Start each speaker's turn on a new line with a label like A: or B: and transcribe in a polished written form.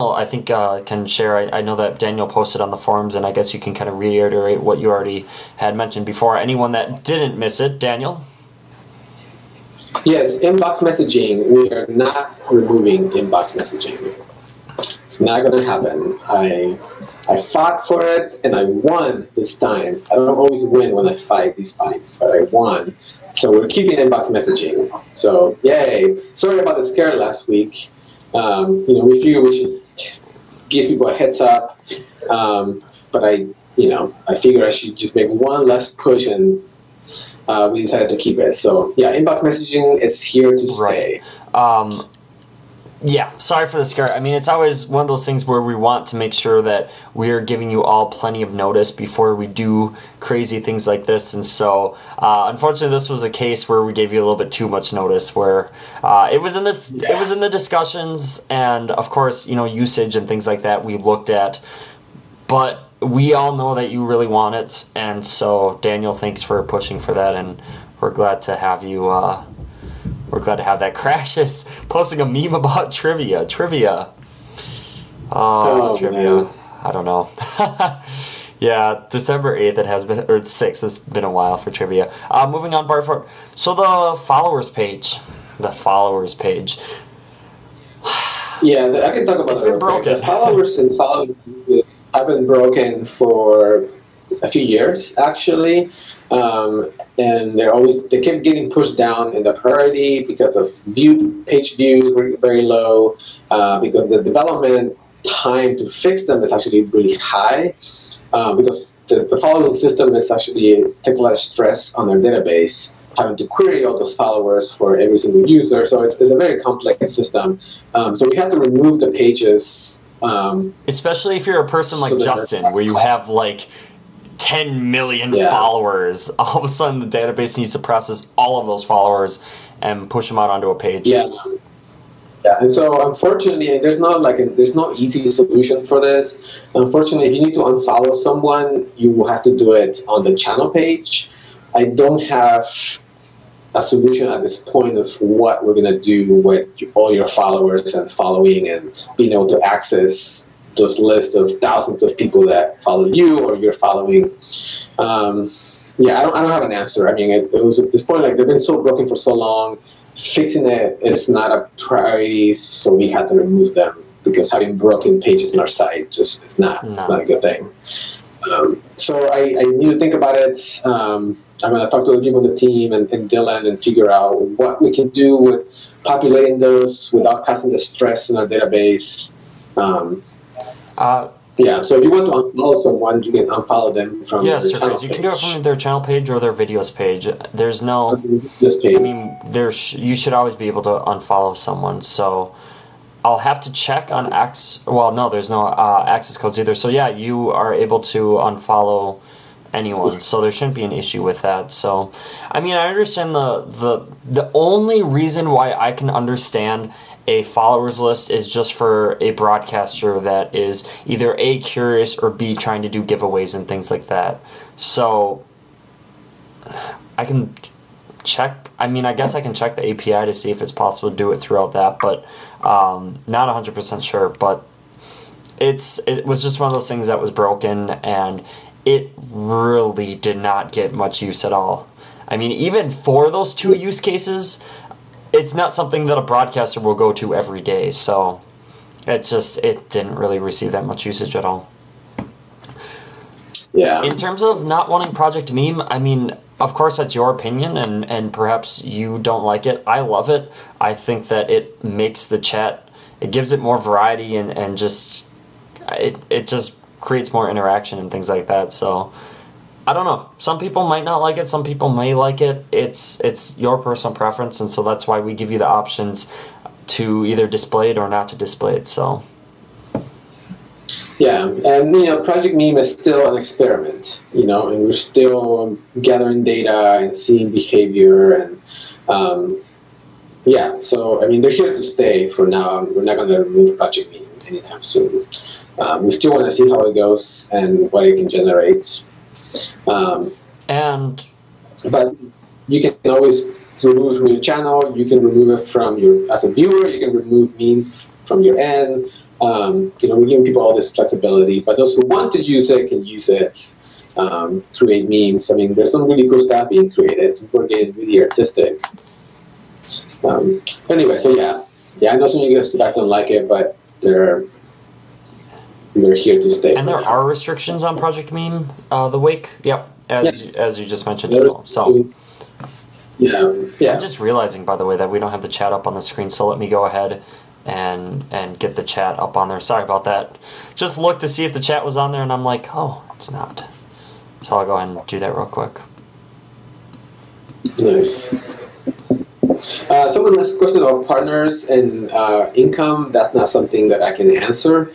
A: I think can share. I know that Daniel posted on the forums, and I guess you can kind of reiterate what you already had mentioned before. Anyone that didn't miss it, Daniel?
B: Yes, inbox messaging. We are not removing inbox messaging. It's not going to happen. I fought for it, and I won this time. I don't always win when I fight these fights, but I won. So we're keeping inbox messaging. So yay! Sorry about the scare last week. We figured we should give people a heads up, but I figured I should just make one last push, and we decided to keep it. So yeah, inbox messaging is here to stay.
A: Right. Yeah, sorry for the scare. I mean, it's always one of those things where we want to make sure that we're giving you all plenty of notice before we do crazy things like this. And so, unfortunately, this was a case where we gave you a little bit too much notice. Where it was in the discussions, and of course, usage and things like that we looked at. But we all know that you really want it, and so Daniel, thanks for pushing for that, and we're glad to have you. We're glad to have that. Crash is posting a meme about trivia. Trivia. Trivia. Man. I don't know. Yeah, December 8th it has been, or 6th, it's been a while for trivia. Moving on, Barford. So the followers page. The followers page.
B: Yeah, I can talk about
A: it. Broken.
B: The followers and following have been broken for a few years, actually. And they kept getting pushed down in the priority because of page views were very low, because the development time to fix them is actually really high, because the following system is actually takes a lot of stress on their database, having to query all those followers for every single user. So it's a very complex system. So we had to remove the pages.
A: Especially if you're a person like Justin, where you have like 10 million followers, all of a sudden the database needs to process all of those followers and push them out onto a page.
B: Yeah, and so unfortunately, there's no easy solution for this. Unfortunately, if you need to unfollow someone, you will have to do it on the channel page. I don't have a solution at this point of what we're gonna do with all your followers and following and being able to access those lists of thousands of people that follow you or you're following. I don't have an answer. I mean, it was at this point, like, they've been so broken for so long. Fixing it is not a priority, so we had to remove them because having broken pages on our site just it's not a good thing. So I need to think about it. I'm going to talk to the people on the team and Dylan and figure out what we can do with populating those without causing the stress in our database. So if you want to unfollow someone, you can unfollow them from their channel page.
A: You can do it from their channel page or their videos page. There's no... I mean, you should always be able to unfollow someone, so I'll have to check on Well, no, there's no access codes either. So yeah, you are able to unfollow anyone, so there shouldn't be an issue with that. So, I mean, I understand the only reason why I can understand a followers list is just for a broadcaster that is either A, curious, or B, trying to do giveaways and things like that. So I can check. I mean, I guess I can check the API to see if it's possible to do it throughout that, but not 100% sure. But it was just one of those things that was broken, and it really did not get much use at all. I mean, even for those two use cases, it's not something that a broadcaster will go to every day, so it didn't really receive that much usage at all.
B: Yeah.
A: In terms of not wanting Project Meme, I mean, of course that's your opinion, and perhaps you don't like it. I love it. I think that it makes the chat, it gives it more variety, and just it just creates more interaction and things like that. So I don't know. Some people might not like it. Some people may like it. It's your personal preference, and so that's why we give you the options to either display it or not to display it. So
B: yeah, and Project Meme is still an experiment, and we're still gathering data and seeing behavior, and so I mean, they're here to stay for now. We're not going to remove Project Meme anytime soon. We still want to see how it goes and what it can generate. But you can always remove from your channel. You can remove it from as a viewer. You can remove memes from your end. we're giving people all this flexibility, but those who want to use it can use it, create memes. I mean, there's some really cool stuff being created. We're getting really artistic. Anyway, so yeah, I know some of you guys don't like it, but they're here to stay.
A: And there are restrictions on Project Meme, the Wake. Yep, as you just mentioned as well. So.
B: Yeah.
A: I'm just realizing, by the way, that we don't have the chat up on the screen, so let me go ahead and get the chat up on there. Sorry about that. Just looked to see if the chat was on there, and I'm like, oh, it's not. So I'll go ahead and do that real quick.
B: Nice. Someone asked a question about partners and income. That's not something that I can answer.